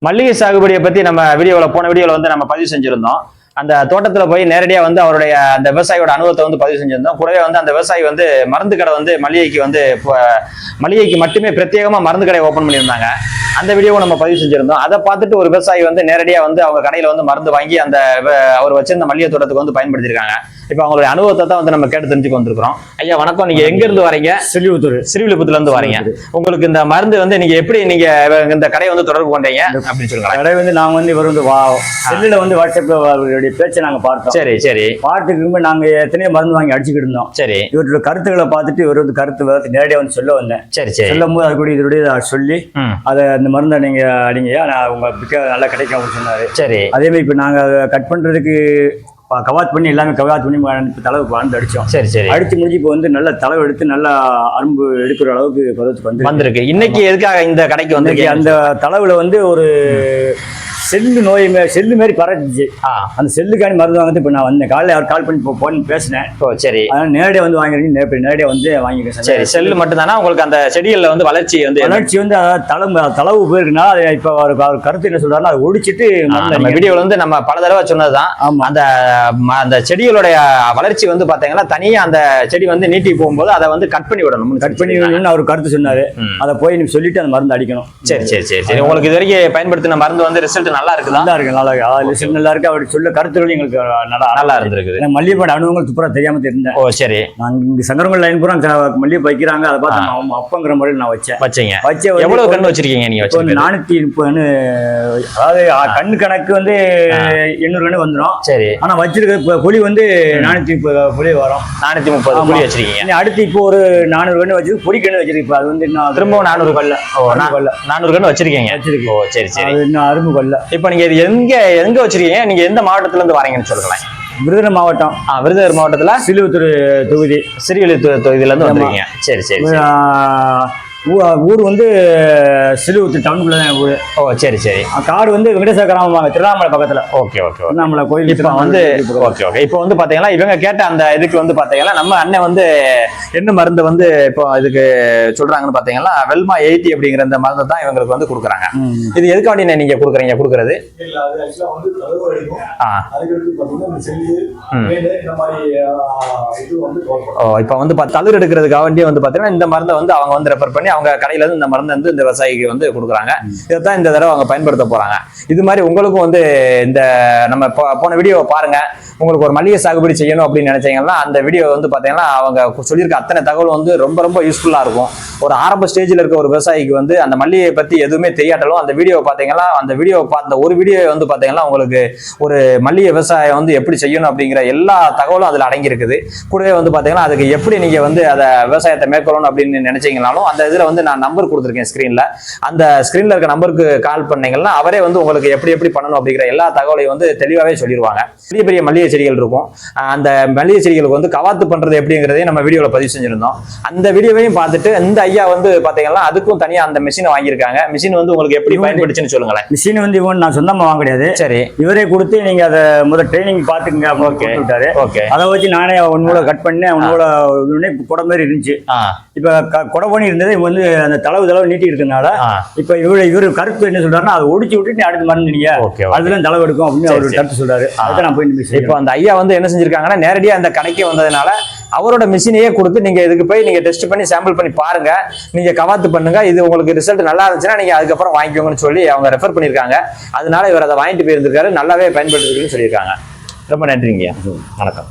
மல்லிகை சாகுபடியை பத்தி நம்ம போன வீடியோல வந்து நம்ம பதிவு செஞ்சிருந்தோம். அந்த தோட்டத்துல போய் நேரடியா வந்து அவருடைய அந்த விவசாயியோட அனுபவத்தை வந்து பதிவு செஞ்சிருந்தோம். கூடவே வந்து அந்த விவசாயி வந்து மருந்து கடை வந்து மல்லிகைக்கு மட்டுமே பிரத்யேகமா மருந்து கடை ஓபன் பண்ணியிருந்தாங்க. அந்த வீடியோவை நம்ம பதிவு செஞ்சிருந்தோம். அதை பார்த்துட்டு ஒரு விவசாயி வந்து நேரடியா வந்து அவங்க கடையில வந்து மருந்து வாங்கி அந்த அவர் வச்சிருந்த மல்லிகை தோட்டத்துக்கு வந்து பயன்படுத்திருக்காங்க. இப்ப அவங்களுடைய அனுபவத்தை தான் வந்து நம்ம கேட்டு தெரிஞ்சுக்க வந்திருக்கிறோம். ஐயா வணக்கம், நீங்க எங்க இருந்து வரீங்க? ஸ்ரீவில்லிபுத்தூர்ல இருந்து வரீங்க. உங்களுக்கு இந்த மருந்து வந்து நீங்க எப்படி இந்த கடையை வந்து தொடர்பு கொண்டீங்க அப்படின்னு சொல்லுங்க. கடை வந்து நாங்க வந்து இவர் வந்து செல்லுல வந்து வாட்ஸ்அப்ல பேச்சை நாங்க பார்த்தோம். சரி சரி. பார்த்துக்கு நாங்க எத்தனையோ மருந்து வாங்கி அடிச்சுக்கிட்டு இருந்தோம். சரி. இவரோட கருத்துக்களை பார்த்துட்டு இவர் வந்து கருத்து நேரடியா வந்து சொல்ல வந்தேன். சரி சரி. சொல்லும் போது அது கூட இதோடைய சொல்லி அதை இந்த மருந்தை நீங்க அடிங்க, நான் உங்களுக்கு நல்லா கிடைக்கும் அப்படின்னு சொன்னாரு. சரி. அதே மாதிரி இப்ப நாங்க கட் பண்றதுக்கு கவாத் பண்ணி எல்லாமே கவாத் பண்ணி தளவு வாழ்ந்து அடிச்சோம். சரி சரி. அடிச்சு முடிஞ்சு இப்போ வந்து நல்ல தளவு எடுத்து நல்லா அரும்பு எடுக்கிற அளவுக்கு பருவத்துக்கு வந்திருக்கு. இன்னைக்கு எதுக்காக இந்த கடைக்கு வந்து அந்த தளவுல வந்து ஒரு செல்லு மாதிரி பறந்துச்சு. அந்த செல்லுக்காண்டி மருந்து வாங்கிட்டு இப்போ நான் வந்தேன். காலையில் அவர் கால் பண்ணி போன் பேசினேன். சரி. அதனால நேரடியாக வந்து வாங்கிருக்கீங்க, நேரடியாக வந்து வாங்கிக்கிறேன். சரி. செல்லு மட்டும் தானே உங்களுக்கு அந்த செடிகளில் வந்து வளர்ச்சி வந்து தளவு போயிருக்குன்னா அது இப்போ அவர் கருத்து என்ன சொல்றாருன்னா அதை ஒடிச்சிட்டு வீடியோவில் வந்து நம்ம பல தடவை சொன்னதுதான். அந்த செடிகளுடைய வளர்ச்சி வந்து பாத்தீங்கன்னா தனியா அந்த செடி வந்து நீட்டி போகும்போது அதை வந்து கட் பண்ணி விடணும். கட் பண்ணி விடணும்னு அவர் கருத்து சொன்னாரு. அதை போய் நீங்க சொல்லிட்டு அந்த மருந்து அடிக்கணும். சரி சரி சரி சரி. உங்களுக்கு இது வரைக்கும் பயன்படுத்தின மருந்து வந்து ரிசல்ட் நல்லா இருக்குதா? நல்லா இருக்கு. அவர் சொல்ல கருத்துக்கள் எங்களுக்கு நல்லா இருந்திருக்கு. மல்லிகை அனுபவங்கள் துப்புரா தெரியாம இருந்தேன். ஓ சரி. நான் இங்க சங்கரங்கள் லைன் பூரா மல்லிகை வைக்கிறாங்க. அதை பார்த்து அப்பங்கிற முறையில் நான் வச்சேன். எவ்வளவு கண்ணு வச்சிருக்கீங்க நீங்க? 430. அதாவது கண்ணு கணக்கு வந்து 800 கண்ணு வந்துடும். சரி. ஆனா வச்சிருக்க புளி வந்து 430 புளி வரும். 430 புளி வச்சிருக்கீங்க. அடுத்து இப்போ ஒரு 400 கண்ணு வச்சிருக்கு, பொடி கண்ணு வச்சிருக்கு. அது வந்து திரும்ப 400 கல்ல 400 கண்ணு வச்சிருக்கீங்க. ஓ சரி சரி. அரும்பு கல்ல. இப்ப நீங்க எங்க வச்சிருக்கீங்க? நீங்க எந்த மாவட்டத்துல இருந்து வரீங்கன்னு சொல்லுங்களேன். விருதுநகர் மாவட்டம். விருதுநகர் மாவட்டத்துல ஸ்ரீவில்லிபுத்தூர் தொகுதி. ஸ்ரீவில்லிபுத்தூர் தொகுதியில இருந்து வந்துருக்கீங்க. சரி சரி. ஊர் வந்து ஸ்ரீவில்லிபுத்தூர் டவுனுக்குள்ள தான் ஊர். ஓ சரி சரி. காடு வந்து வெங்கடேஸ்வர கிராமம், திருவண்ணாமலை பக்கத்துல. Okay okay. திருவண்ணாமலை கோயில் இப்போ வந்து ஓகே ஓகே. இப்போ வந்து பாத்தீங்கன்னா இவங்க கேட்ட அந்த இதுக்கு வந்து பாத்தீங்கன்னா நம்ம அண்ணன் வந்து என்ன மருந்து வந்து இப்போ இதுக்கு சொல்றாங்கன்னு பாத்தீங்கன்னா வெல்மா 80 அப்படிங்கிற அந்த மருந்து தான் இவங்களுக்கு வந்து கொடுக்குறாங்க. இது எதுக்காண்டி நீங்க கொடுக்கறது? இப்போ வந்து தளிர் எடுக்கிறதுக்காக வேண்டிய வந்து பாத்தீங்கன்னா இந்த மருந்தை வந்து அவங்க வந்து ரெஃபர் பண்ணி அவங்க கடையில இருந்து இந்த மருந்து வந்து இந்த விவசாயிக்கு வந்து கொடுக்குறாங்க. இதைத்தான் இந்த தடவை அவங்க பயன்படுத்த போறாங்க. இது மாதிரி உங்களுக்கும் வந்து இந்த நம்ம போன வீடியோவை பாருங்க. உங்களுக்கு ஒரு மல்லிகை சாகுபடி செய்யணும் அப்படின்னு நினைச்சீங்கன்னா அந்த வீடியோ வந்து பாத்தீங்கன்னா அவங்க சொல்லியிருக்க அத்தனை தகவல் வந்து ரொம்ப ரொம்ப யூஸ்ஃபுல்லா இருக்கும். ஒரு ஆரம்ப ஸ்டேஜில் இருக்க ஒரு விவசாயிக்கு வந்து அந்த மல்லிகை பத்தி எதுவுமே தெரியாட்டாலும் அந்த வீடியோவை பாத்தீங்கன்னா அந்த வீடியோவை பார்த்த ஒரு வீடியோ வந்து பாத்தீங்கன்னா உங்களுக்கு ஒரு மல்லிகை விவசாயம் வந்து எப்படி செய்யணும் அப்படிங்கிற எல்லா தகவலும் அதுல அடங்கி இருக்குது. கூடவே வந்து பாத்தீங்கன்னா அதுக்கு எப்படி நீங்க வந்து அதை விவசாயத்தை மேற்கொள்ளணும் அப்படின்னு நினைச்சீங்கனாலும் அந்த இதுல வந்து நான் நம்பர் கொடுத்துருக்கேன் ஸ்கிரீன்ல. அந்த ஸ்கிரீன்ல இருக்க நம்பருக்கு கால் பண்ணீங்கன்னா அவரே வந்து உங்களுக்கு எப்படி பண்ணணும் அப்படிங்கிற எல்லா தகவலையும் வந்து தெளிவாகவே சொல்லிடுவாங்க. பெரிய பெரிய மல்லிகை செடிகள் இருக்கும். அந்த மல்லிகை செடிகளுக்கு வந்து கவாத்து பண்றது எப்படிங்கிறதையும் நம்ம வீடியோல பதிவு செஞ்சிருந்தோம். அந்த வீடியோவையும் பார்த்துட்டு இந்த ஐயா வந்து பாத்தீங்கன்னா அதுக்கும் தனியா அந்த மிஷினை வாங்கியிருக்காங்க. மிஷின் வந்து உங்களுக்கு எப்படி பயன்படுச்சுன்னு சொல்லுங்களேன். மிஷின் வந்து இவன் நான் சொந்தமா வாங்க கிடையாது. சரி. இவரே கொடுத்து நீங்க அதை முதல் ட்ரைனிங் பாத்துக்கங்க அப்படின்னு விட்டாரு. ஓகே. அதை வச்சு நானே உன்னோட கட் பண்ணேன். உன்னோட குடை மாதிரி இருந்துச்சு. இப்ப குடை பண்ணி இருந்தது வந்து அந்த தளவு நீட்டி இருக்கனால இப்ப இவரு கருத்து என்ன சொல்றாருன்னா அதை ஒடிச்சு விட்டு அடுத்து மறந்துனீங்க அதுல தளவு எடுக்கும் அப்படின்னு அவரு கருத்து சொல்றாரு. அதை நான் போய் இப்போ அந்த ஐயா வந்து என்ன செஞ்சிருக்காங்கன்னா நேரடியா அந்த கடைக்கு வந்ததுனால அவரோட மிஷினையே கொடுத்து நீங்க இதுக்கு போய் நீங்க டெஸ்ட் பண்ணி சாம்பிள் பண்ணி பாருங்க, நீங்க கவாத்து பண்ணுங்க, இது உங்களுக்கு ரிசல்ட் நல்லா இருந்துச்சுன்னா நீங்க அதுக்கப்புறம் வாங்கிக்கோங்கன்னு சொல்லி அவங்க ரெஃபர் பண்ணிருக்காங்க. அதனால இவர் அதை வாங்கிட்டு போயிருந்திருக்காரு, நல்லாவே பயன்படுத்திருக்குன்னு சொல்லியிருக்காங்க. ரொம்ப நன்றிங்க. வணக்கம்.